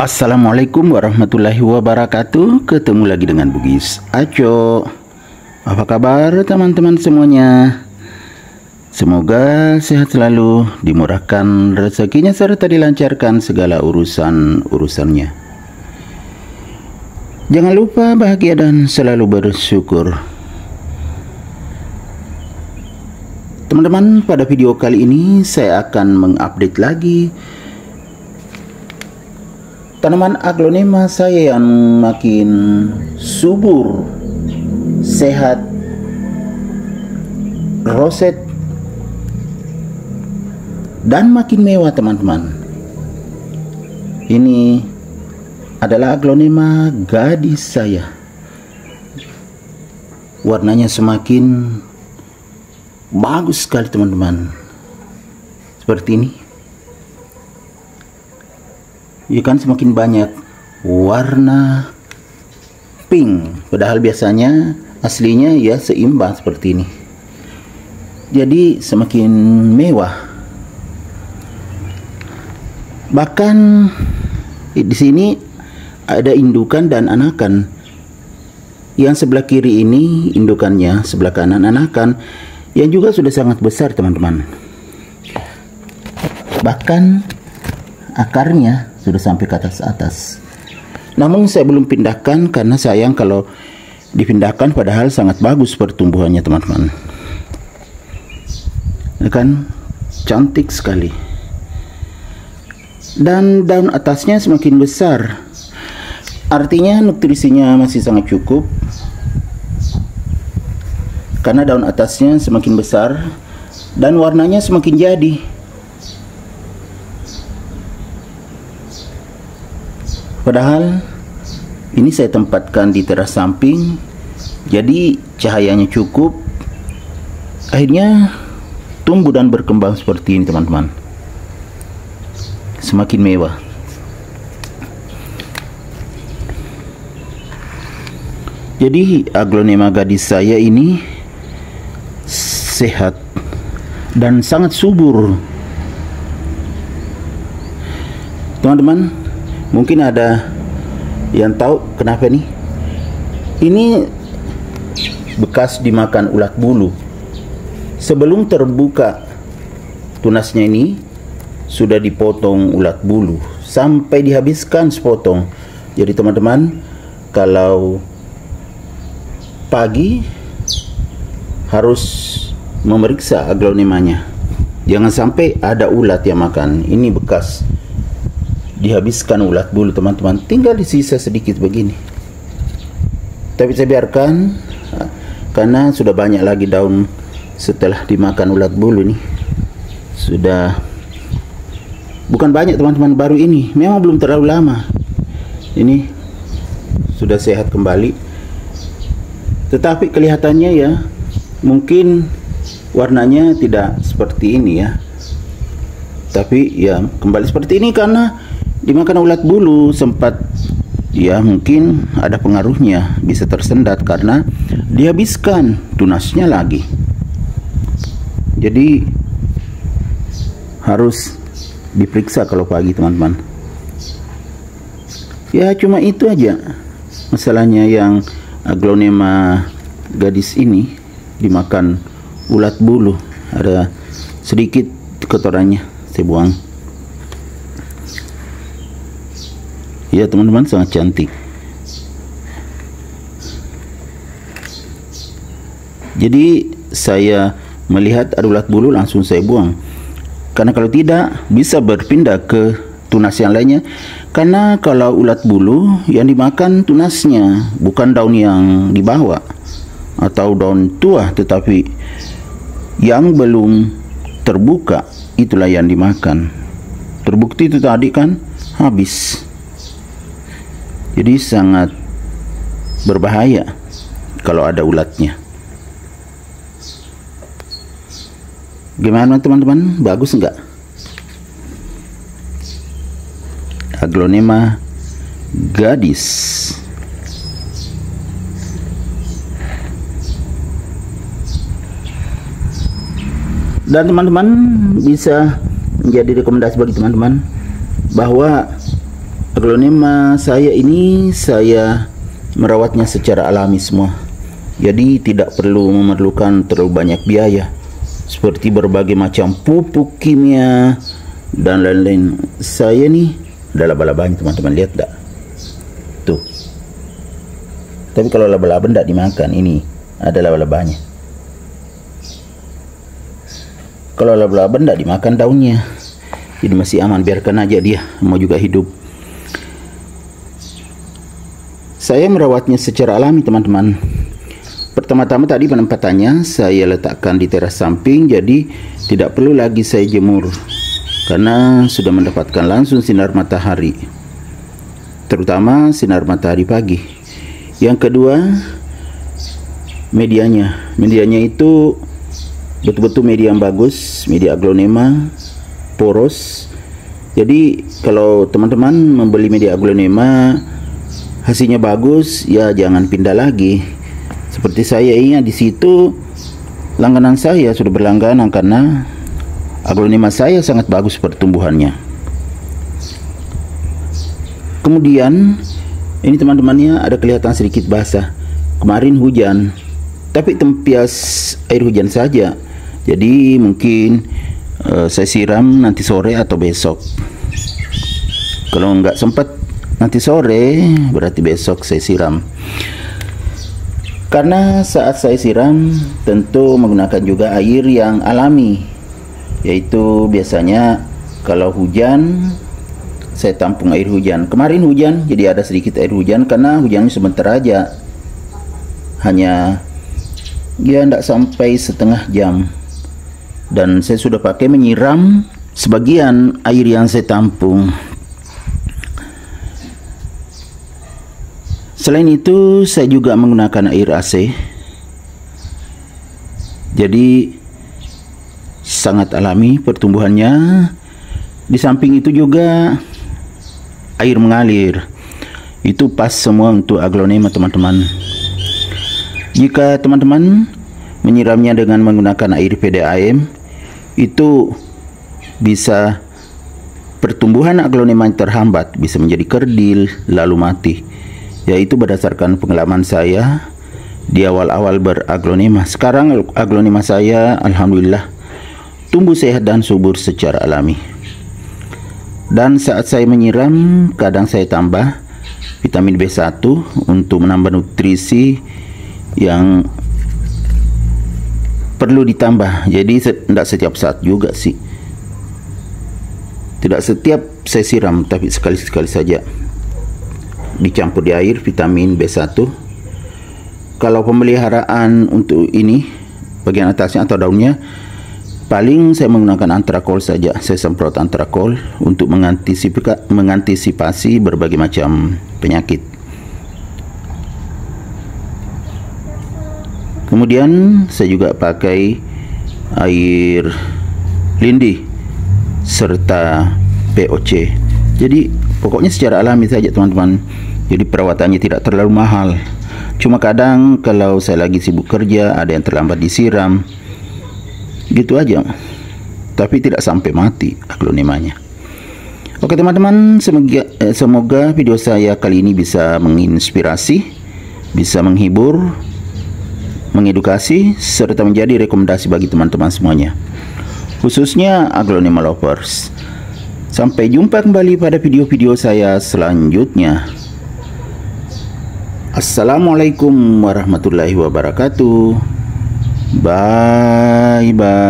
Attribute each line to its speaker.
Speaker 1: Assalamualaikum warahmatullahi wabarakatuh. Ketemu lagi dengan Bugis Aco. Apa kabar teman-teman semuanya? Semoga sehat selalu, dimurahkan rezekinya serta dilancarkan segala urusannya. Jangan lupa bahagia dan selalu bersyukur. Teman-teman, pada video kali ini saya akan mengupdate lagi tanaman aglonema saya yang makin subur, sehat, roset, dan makin mewah teman-teman. Ini adalah aglonema gadis saya. Warnanya semakin bagus sekali teman-teman. Seperti ini. Ya kan, semakin banyak warna pink, padahal biasanya aslinya ya seimbang seperti ini. Jadi semakin mewah. Bahkan di sini ada indukan dan anakan. Yang sebelah kiri ini indukannya, sebelah kanan anakan, yang juga sudah sangat besar teman-teman. Bahkan akarnya sudah sampai ke atas. Namun saya belum pindahkan karena sayang kalau dipindahkan, padahal sangat bagus pertumbuhannya teman-teman. Ini kan cantik sekali. Dan daun atasnya semakin besar. Artinya nutrisinya masih sangat cukup. Karena daun atasnya semakin besar dan warnanya semakin jadi. Padahal ini saya tempatkan di teras samping, jadi cahayanya cukup. Akhirnya tumbuh dan berkembang seperti ini teman-teman. Semakin mewah. Jadi aglonema gadis saya ini sehat dan sangat subur. Teman-teman, mungkin ada yang tahu kenapa nih? Ini bekas dimakan ulat bulu. Sebelum terbuka tunasnya ini sudah dipotong ulat bulu sampai dihabiskan sepotong. Jadi teman-teman, kalau pagi harus memeriksa aglonemanya. Jangan sampai ada ulat yang makan. Ini bekas dihabiskan ulat bulu teman-teman, tinggal di sisa sedikit begini. Tapi saya biarkan karena sudah banyak lagi daun setelah dimakan ulat bulu nih. Sudah bukan banyak teman-teman, baru ini. Memang belum terlalu lama. Ini sudah sehat kembali. Tetapi kelihatannya ya, mungkin warnanya tidak seperti ini ya. Tapi ya kembali seperti ini karena dimakan ulat bulu. Sempat ya, mungkin ada pengaruhnya, bisa tersendat karena dihabiskan tunasnya lagi. Jadi harus diperiksa kalau pagi teman-teman. Ya cuma itu aja masalahnya, yang aglonema gadis ini dimakan ulat bulu. Ada sedikit kotorannya, saya buang. Ya teman-teman, sangat cantik. Jadi saya melihat ada ulat bulu, langsung saya buang. Karena kalau tidak bisa berpindah ke tunas yang lainnya. Karena kalau ulat bulu yang dimakan tunasnya, bukan daun yang dibawa atau daun tua, tetapi yang belum terbuka, itulah yang dimakan. Terbukti itu tadi kan habis. Jadi sangat berbahaya kalau ada ulatnya. Gimana teman-teman? Bagus enggak? Aglonema gadis. Dan teman-teman bisa menjadi rekomendasi bagi teman-teman bahwa Aglonema saya ini saya merawatnya secara alami semua. Jadi tidak perlu memerlukan terlalu banyak biaya seperti berbagai macam pupuk kimia dan lain-lain. Saya nih ada laba-labanya, teman-teman lihat tak? Tuh. Tapi kalau laba-laba tidak dimakan, ini ada laba-labanya. Kalau laba-laba tidak dimakan daunnya, jadi masih aman, biarkan aja dia mau juga hidup. Saya merawatnya secara alami, teman-teman. Pertama-tama tadi penempatannya saya letakkan di teras samping, jadi tidak perlu lagi saya jemur karena sudah mendapatkan langsung sinar matahari, terutama sinar matahari pagi. Yang kedua, medianya itu betul-betul media yang bagus, media aglonema poros. Jadi kalau teman-teman membeli media aglonema hasilnya bagus, ya jangan pindah lagi. Seperti saya ingat di situ langganan saya sudah berlangganan karena aglonema saya sangat bagus pertumbuhannya. Kemudian ini teman-temannya ada kelihatan sedikit basah. Kemarin hujan, tapi tempias air hujan saja. Jadi mungkin saya siram nanti sore atau besok. Kalau nggak sempat nanti sore, berarti besok saya siram. Karena saat saya siram tentu menggunakan juga air yang alami, yaitu biasanya kalau hujan saya tampung air hujan. Kemarin hujan, jadi ada sedikit air hujan karena hujannya sebentar aja, hanya ya tidak sampai setengah jam. Dan saya sudah pakai menyiram sebagian air yang saya tampung. Selain itu saya juga menggunakan air AC. Jadi sangat alami pertumbuhannya. Di samping itu juga air mengalir. Itu pas semua untuk aglonema, teman-teman. Jika teman-teman menyiramnya dengan menggunakan air PDAM, itu bisa pertumbuhan aglonema terhambat, bisa menjadi kerdil lalu mati. Yaitu berdasarkan pengalaman saya di awal-awal beraglonema. Sekarang aglonema saya alhamdulillah tumbuh sehat dan subur secara alami. Dan saat saya menyiram, kadang saya tambah vitamin B1 untuk menambah nutrisi yang perlu ditambah. Jadi tidak setiap saat juga sih, tidak setiap saya siram, tapi sekali-sekali saja dicampur di air vitamin B1. Kalau pemeliharaan untuk ini bagian atasnya atau daunnya, paling saya menggunakan antrakol saja. Saya semprot antrakol untuk mengantisipasi berbagai macam penyakit. Kemudian saya juga pakai air lindi serta POC. Jadi pokoknya secara alami saja, teman-teman. Jadi perawatannya tidak terlalu mahal. Cuma kadang kalau saya lagi sibuk kerja, ada yang terlambat disiram, gitu aja. Tapi tidak sampai mati aglonemanya. Oke teman-teman, semoga video saya kali ini bisa menginspirasi, bisa menghibur, mengedukasi, serta menjadi rekomendasi bagi teman-teman semuanya, khususnya aglonema lovers. Sampai jumpa kembali pada video-video saya selanjutnya. Assalamualaikum warahmatullahi wabarakatuh. Bye bye.